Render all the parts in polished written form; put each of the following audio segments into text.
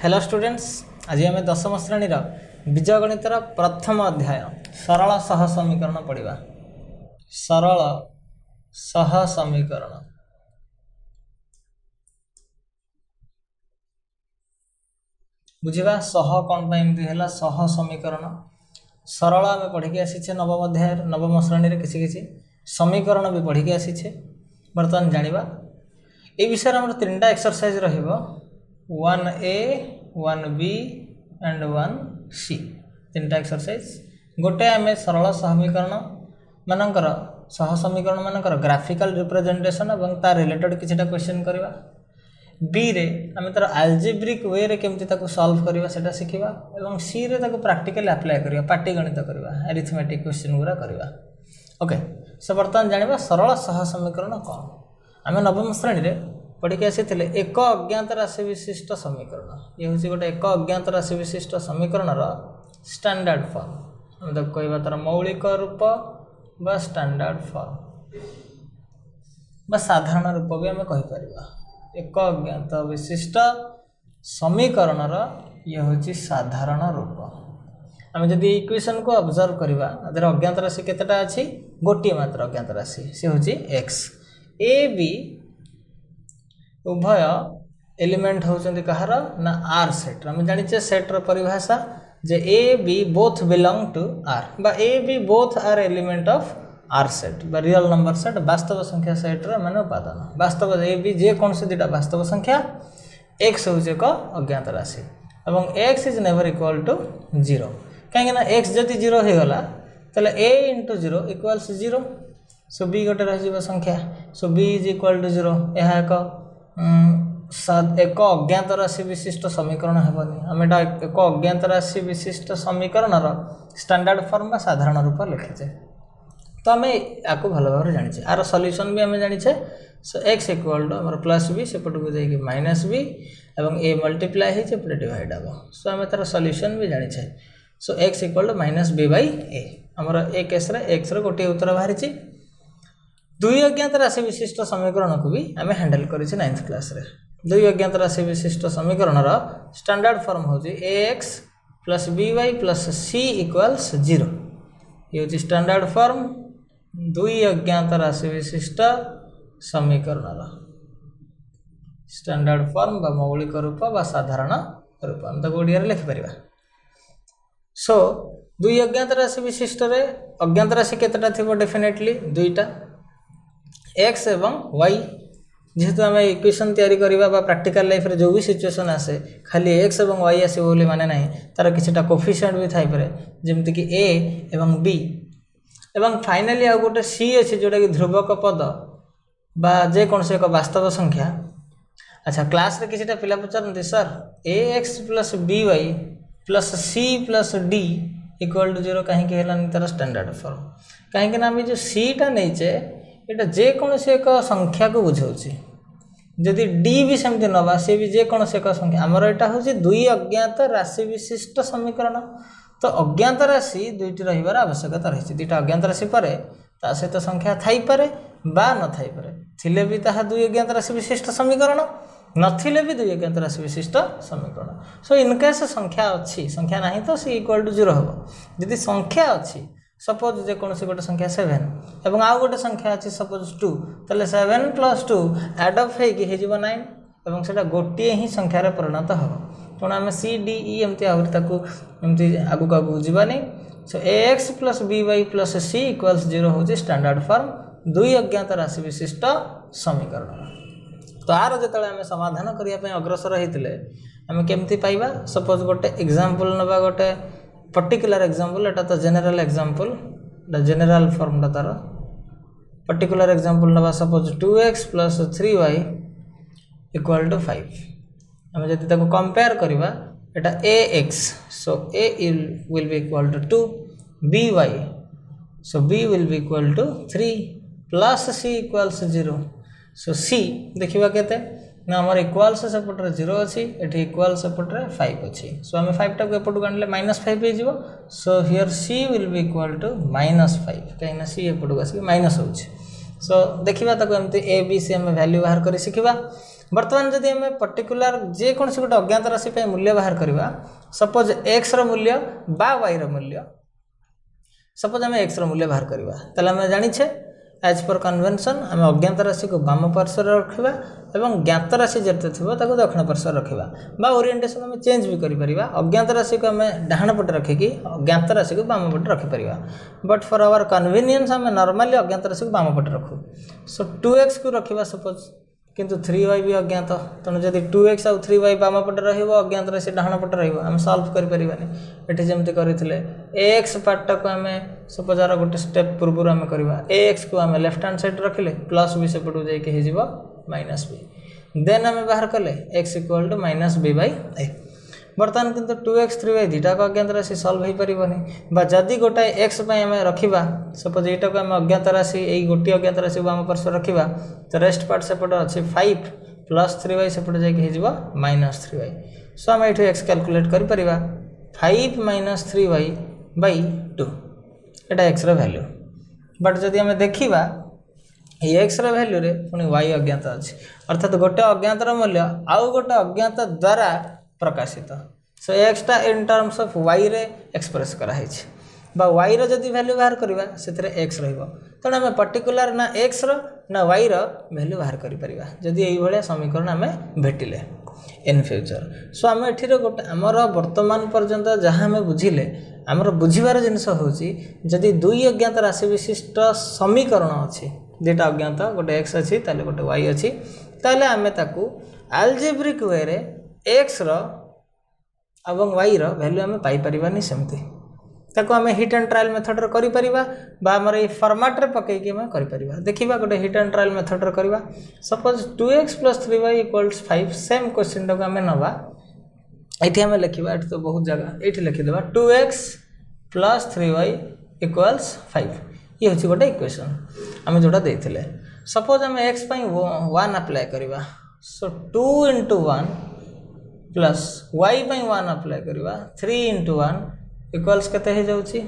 Hello students, आज आम 10वीं श्रेणी बीजगणितर प्रथम अध्याय सरल सह समीकरण पढ़ा। सरल सह समीकरण बुझा सह कौन पाई सह समीकरण सरल आम पढ़ी आसीचे नवम अध्याय नवम श्रेणी किसी किसी समीकरण भी पढ़ी आसीचे। बर्तमान जानिबा ए विषय में 3टा एक्सरसाइज रहिबो 1A 1B and 1C 3टा exercise. गोटे आम सरल समीकरण मानकर सह समीकरण मानकर ग्राफिकल रिप्रेजेंटेशन और तार रिलेटेड किछटा क्वेश्चन करवा। बी रे आम तार आल्जेब्रिक वे रे केमती ताको सॉल्व करवा सेटा सिखिबा एवं सी रे ताको प्रैक्टिकली अप्लाई करवा पाटीगणित करवा अरिथमेटिक क्वेश्चन गुरा करवा। ओके सो बर्तमान जानिबा सरल सह समीकरण कौन। आम नवम श्रेणी रे पढ़ी आसी एक अज्ञात राशि विशिष्ट समीकरण। ये हूँ गोटे एक अज्ञात राशि विशिष्ट समीकरण स्टैंडर्ड फॉर्म आम ताको कहवा तार मौलिक रूप बा स्टैंडर्ड फॉर्म बा साधारण रूप भी आम कहीपर। एक अज्ञात विशिष्ट समीकरण ये हूँ साधारण रूप। आम जब इक्वेशन को ऑब्जर्व करवा अज्ञात राशि केतेटा अच्छी गोटे मात्र अज्ञात राशि सी हूँ एक्स। ए बी उभय एलिमेंट होचंदी कहार ना आर सेट। आम जानिचे सेट्र परिभाषा जे a b both belong to R बा a b both are element of R set बा रियल नंबर सेट वास्तव संख्या सेट्र मान उपादान। वास्तव ए बी जे कौन से दुटा वास्तव संख्या एक्स हूँ एक अज्ञात राशि और x is never equal to 0 कहीं एक्स जदि 0 हो गला ताले a into 0 equals 0। So b गोटे रही संख्या so b is equal to 0 यह एक अज्ञात राशि विशिष्ट समीकरण हेबनी। आम एक अज्ञात राशि विशिष्ट समीकरण स्टैंडर्ड फॉर्म साधारण रूप लिखीचे तो आम या भल भाव जाचे आर सॉल्यूशन भी आम जाचे। सो एक्स इक्वल टू आम प्लस बी सेपट को जाइए माइनस बी और ए मल्टीप्लाई होपटे डिवाइड हम। सो आम तार सॉल्यूशन भी जाचे। So x equal to minus b by a आमर ए केस एक्स गोटे उत्तर बाहरी। दुई अज्ञात राशि विशिष्ट समीकरण को भी आम हैंडल कर 9th क्लास रे। दुई अज्ञात राशि विशिष्ट समीकरण स्टैंडर्ड फॉर्म हूँ a x plus b y plus c equals 0। ये हूँ स्टैंडर्ड फॉर्म दुई अज्ञात राशि विशिष्ट समीकरण स्टैंडर्ड फॉर्म बा मौलिक रूप बा साधारण रूप आम ताको ओडिया रे लिखिपर। सो दुई अज्ञात राशि विशिष्ट रे अज्ञात राशि केतेटा थिबो डेफिनेटली दुईटा एक्स एवं वाई। जेहेतु आम इक्वेशन तैयारी करवा प्रैक्टिकल लाइफ रे जो भी सिचुएशन आसे खाली एक्स एवं वाई आसो बोली माने नहीं तार किछटा कोफिशिएंट भी थाई पारे जेमति कि ए एवं बी एवं फाइनली आ गोटे सी अच्छे जोटा कि ध्रुवक पद बा जे कौन से एक वास्तव संख्या। अच्छा क्लास रे किछटा पिला पचारନ୍ତି sir a x plus b y plus c plus d equal to 0 कहीं हेलानी तार स्टैंडर्ड फॉर्म कहीं आम जो सी टा नहींचे ये जेकोसी एक संख्या को बुझाऊँ। जदि डी भी सेमती नवा सी भी जेकोसी एक संख्या आमर यहाँ हूँ दुई अज्ञात राशि विशिष्ट समीकरण। तो अज्ञात राशि दुईटी रही आवश्यकता रही। दुईटा अज्ञात राशि पर ता सहित संख्या थाईपे बा न थाईपे थिले भी ताहा दुई अज्ञात राशि विशिष्ट समीकरण नथिले भी दुई अज्ञात राशि विशिष्ट समीकरण। सो इनकेस संख्या अच्छी संख्या नहीं तो सी इक्वल टू 0 हम। जदि संख्या अच्छी सपोज जेकोसी गोटे संख्या 7 एवं आउ गोटे संख्या अच्छी सपोज 2 ताले 7 + 2 एडअप हो 9 एवं सेटा गोटे ही संख्यार परिणत हम। तेणु आम सी डी ई एमती एमती आगू आगू जावानी। So a x plus b y plus c equals 0 हूँ स्टैंडर्ड फॉर्म दुई अज्ञात राशि विशिष्ट समीकरण। तो आर जो आम समाधान करने अग्रसर होते आम केमती पाइबा सपोज गोटे एग्जांपल नवा गोटे पर्टिकुलर एग्जांपल एटा तो जनरल एग्जांपल जनरल फॉर्म तार पर्टिकुलर एग्जांपल नवा suppose 2x plus 3y equal to 5। आम जब ताको कंपेयर करवा एटा ax so a will be equal to 2 by so b will be equal to 3 plus c equals 0। So c देखिबा केते ना आमर इक्वाल्स सेपटे 0 अच्छी एटी इक्वाल सेपटे 5 अच्छी। सो आम 5 टाक एपटू आने -5 हो। So here c will be equal to -5 कहीं सी एपटू आसिक माइनस हो। सो देखा ताको एमती ए बी सी आम वैल्यू बाहर कर शिखा। बर्तमान जदि आम पर्टिकुलर जेकोसी गोटे अज्ञात राशि मूल्य बाहर करवा सपोज एक्स रूल्य बा वाई मूल्य सपोज आम एक्स मूल्य बाहर करवा ताले आम जानिछे एज पर कन्वेंशन आम अज्ञात राशि को बाम पार्श्व रखा एवं ज्ञात राशि जिते थी दक्षिण पार्श्व रखा बा ओरिएंटेशन आम चेंज भी करें अज्ञात राशि को आम डाण पटे रखिकी ज्ञात राशि को बाम पटे रखिपर बट फॉर आवर कन्वीनियंस आम नॉर्मली अज्ञात राशि को बाम पटे रखू सो 2x को रखा सपोज किंतु 3y भी अज्ञात तेणु जब 2x आउ 3y बाम पटे रज्ञात राशि डाण पटे रही सल्व करें ये जमी करते एक्स पार्ट को आम सपोज आर गोटे स्टेप पूर्व आम करवा एक्स को आम लेफ्ट हैंड साइड रखिले प्लस बी सेपटू जाइए माइनस बी देन आम बाहर कले x equal to minus b by a बर्तमान किंतु 2x 3y दुटा को अज्ञात राशि सल्व हो पारनी जदि गोटाए एक्स आम रखा सपोज यहाँ को आम अज्ञात राशि यही गोटे अज्ञात राशि बाम पार्श्व रखा तो रेस्ट पार्ट सेपटे अच्छे 5 प्लस 3y सेपटे जाइए माइनस 3y सो आम ये एक्स कैलकुलेट कर 5 माइनस 3y बाई 2 यहाँ एक्स वैल्यू बट जदि आम देखा एक्स वैल्यू रे पुणी वाई अज्ञात अच्छी अर्थात गोटे अज्ञात मूल्य आउ गोटे अज्ञात द्वारा प्रकाशित सो एक्सटा इन टर्म्स ऑफ वाई रे एक्सप्रेस कराई वाई जदि वैल्यू बाहर करवा से एक्स तेणु आम पर्टिकुलर ना एक्स ना वाई वैल्यू बाहर करा जदि यही समीकरण आम भेटिले इन फ्यूचर सो आम एठिर गोटे आमर वर्तमान पर्यंत जहाँ आम बुझिले आमर बुझीबार जिनस होची जदि दुई अज्ञात राशि विशिष्ट समीकरण अच्छी दुटा अज्ञात गोटे एक्स अच्छी ताले गोटे वाई अच्छी ताले आम ताकू आल्जेब्रिक वे रे एक्स एवं वाई वैल्यू आम पाइपारानी सेमती ताको आम हिट एंड ट्रायल मेथड कर फॉर्मेट रे पकईकि आम कर देखा गोटे हिट एंड ट्रायल मेथड रे करवा suppose 2x + 3y = 5 same question टाक आम नवा ये आम लिखा तो बहुत जगह ये लिखिदेवा 2x + 3y = 5 ये हूँ गोटे इक्वेशन आम जोटा देते सपोज आम x 1 अप्लाई करवा सो 2 × 1 प्लस y 1 अप्लाई करवा 3 × 1 इक्वल्स केते हो जाउची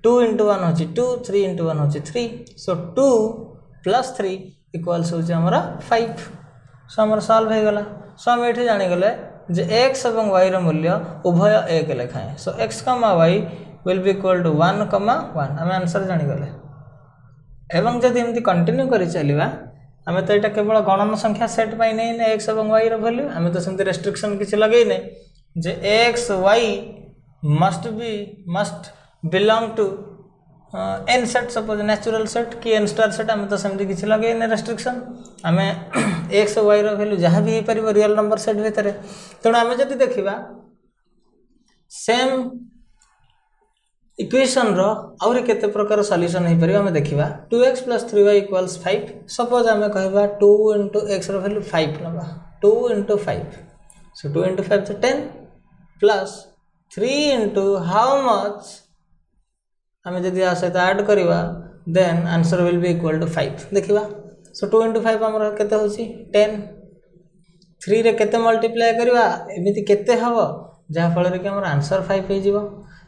2 × 1 होची 2 3 × 1 होची 3 सो 2 + 3 इक्वल्स होची हमरा 5 सो हमर सॉल्व हो गला सो हम एठी जानि गले जे x एवं y रो मूल्य उभय एक लेखाए so x, y will be equal to 1, 1 हम आंसर जानि गले एवं जदि एमती कंटिन्यू करि चलिबा आम तो यहाँ केवल गणन संख्या सेट पाई नहीं एक्स और वाई वैल्यू आम तो सेमती रेस्ट्रिक्शन किसी लगेने जे x y must belong to N set suppose natural set कि एन स्टार सेट आम तो सेमती किसी लगेने रेस्ट्रिक्शन आम एक्स वाई वैल्यू जहाँ भी हो पार रियल नंबर सेट भितर तेणु आम जब देखा सेम इक्वेशन आउरी केते प्रकार सॉल्यूशन हो पार आम देखा 2x + 3y = 5 सपोज आम कहवा 2 × x वैल्यू 5 नवा 2 × 5 सो 2 × 5 तो 10 प्लस 3 × हाउ मच आम जब आ सहित ऐड करवा then answer will be equal to 5 देखा सो 2 × 5 आमर केते होची 10 3 रे केते मल्टीप्लाई करवा एमिति केते हबो जहाँ फल कि आमर आंसर 5 हो जिवो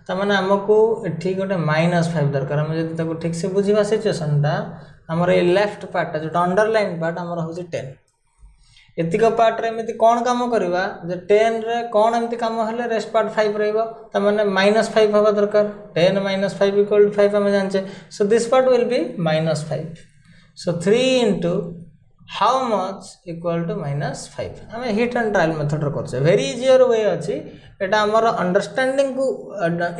तमाने आमको एठी गोटे -5 दरकार आम जब ताको ठीक से बुझा सिचुएसनटा आमर ये लेफ्ट पार्टा जो अंडरलाइन पार्ट आमर हूँ 10 एतिक पार्ट रे एमती कौन काम करवा जे 10 रे कौन एमती काम हेले रेस्ट पार्ट 5 रहइबो तमाने -5 हवा दरकार 10 - 5 = 5 आम जानचे so this part will be -5 so 3 × how much equal to -5 आम हिट एंड ट्रायल मेथड कर वेरी इजियर वे अच्छी एटा आमर अंडरस्टैंडिंग को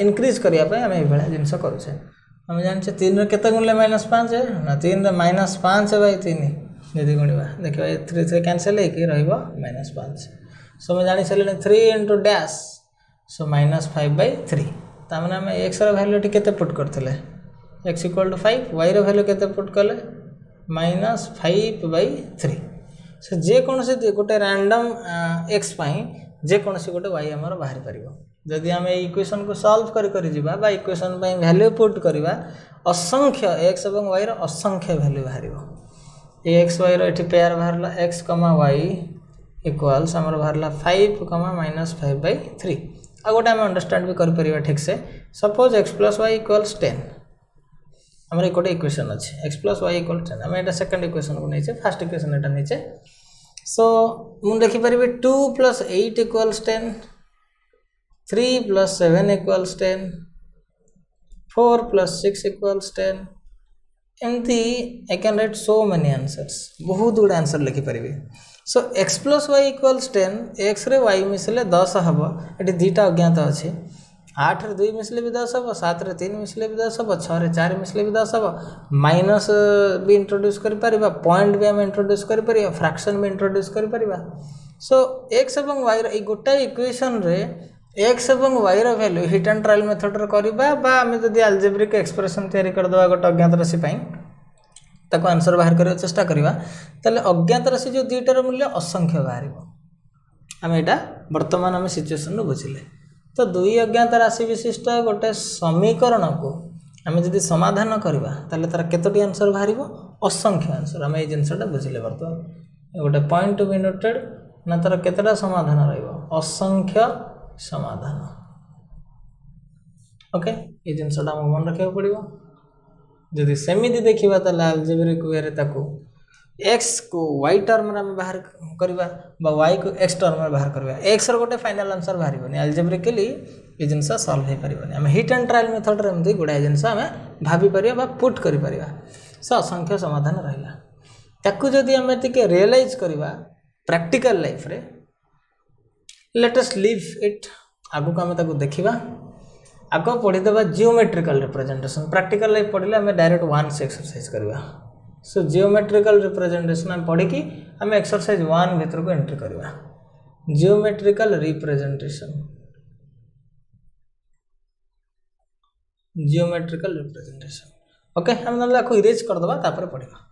इनक्रीज करने आम ये जिनस करुचे आम जाने 3 रे केते गुणले -5 ना 3 रे -5/3 यदि गुणवा देखा 3 3 कैंसिल हो -5 सो मैं जानी सारे 3 × डैश सो -5/3 तामने आम एक्स वैल्यू केते पुट करथिले x = 5 y वैल्यू केते पुट कले -5/3 से जेकोसी गोटे रैंडम एक्स जेकोसी गोटे वाई आमर बाहरी पार जदि आम इक्वेशन को सॉल्व कर इक्वेशन वैल्यू पुट करवा असंख्य एक्स और वाई असंख्य वैल्यू बाहर ये एक्स वाई ये पेयर बाहर एक्स, वाई इक्वल्स आमर बाहर 5, -5/3 आ गोटे आम अंडरस्टैंड भी कर ठीक से सपोज x + y = 10 आमर एक गोटे इक्वेशन अच्छे x + y = 10 आम ये सेकंड इक्वेशन को नहीं फर्स्ट इक्वेशन यहाँ नहीं सो मुझे देखिपारि 2 + 8 = 10, 3 + 7 = 10, 4 + 6 = 10. एमती I can right so many answers, बहुत गुड आंसर लिखिपारि. सो x + y = 10, x रे y मिसले 10 हम. ये दुईटा अज्ञात अच्छे. 8 रे 2 मिसले भी 10 हम, 7 रे 3 मिसले भी 10 हम, 6 रे 4 मिसले भी 10 हम. माइनस भी इंट्रोड्यूस कर पारिबा, पॉइंट भी आम इंट्रोड्यूस कर पारिबा, फ्रैक्शन भी इंट्रोड्यूस कर पारिबा. सो x एवं y रे गोटा इक्वेशन रे x एवं y रो value hit and trial method रे करबा बा आम जदी अलजेब्रिक एक्सप्रेशन तैयारी कर दवा गोटा अज्ञात राशि पई ताको आंसर बाहर करबा चेष्टा करबा, ताले अज्ञात राशि जो दुईटार मूल्य असंख्य बाहरिबो. आम एटा वर्तमान आम सिचुएशन रो बुझिले. तो दुई अज्ञात राशि विशिष्ट गोटे समीकरण को आम जदि समाधान करबा ताले तार केतोटी आंसर बाहरिबो, असंख्य आंसर. आम ए जिनसटा बुझिले. वर्तमान गोटे पॉइंट टू बी नोटेड ना तार केतटा समाधान रहइबो, असंख्य समाधान. ओके, ये जिनसटा हम मन रखिया पड़िबो. जदि सेमिति देखिबा ताले अलजेब्रिक वे रे ताको x को y टर्म रे बाहर करबा बा y को x टर्म रे बाहर करबा, x रो गोटे फाइनल आंसर बाहरिबोनी. अलजेब्रिकली ये जिनसा सॉल्व हे परिबोनी. हम हिट एंड ट्रायल मेथड रे एमदी गुडा जिनसा हम भाबी परिबा बा पुट करि परिबा. सो असंख्य समाधान रहला. ताकू जदि हम एतिके रियलाइज करबा प्रैक्टिकल लाइफ रे, लेट अस लीव इट. आगु को हम ताकू देखिबा. आगो पढ़ी देबा जियोमेट्रिकल रिप्रेजेंटेशन. प्रैक्टिकल लाइफ पढ़िले हम डायरेक्ट 1 से एक्सरसाइज करबा. सो जियोमेट्रिकल रिप्रेजेंटेशन हम पढ़ी कि हम एक्सरसाइज 1 भीतर को एंट्री करबा. Geometrical representation, geometrical representation. Okay, हम नला को इरेज कर दबा तापर पढ़िबा.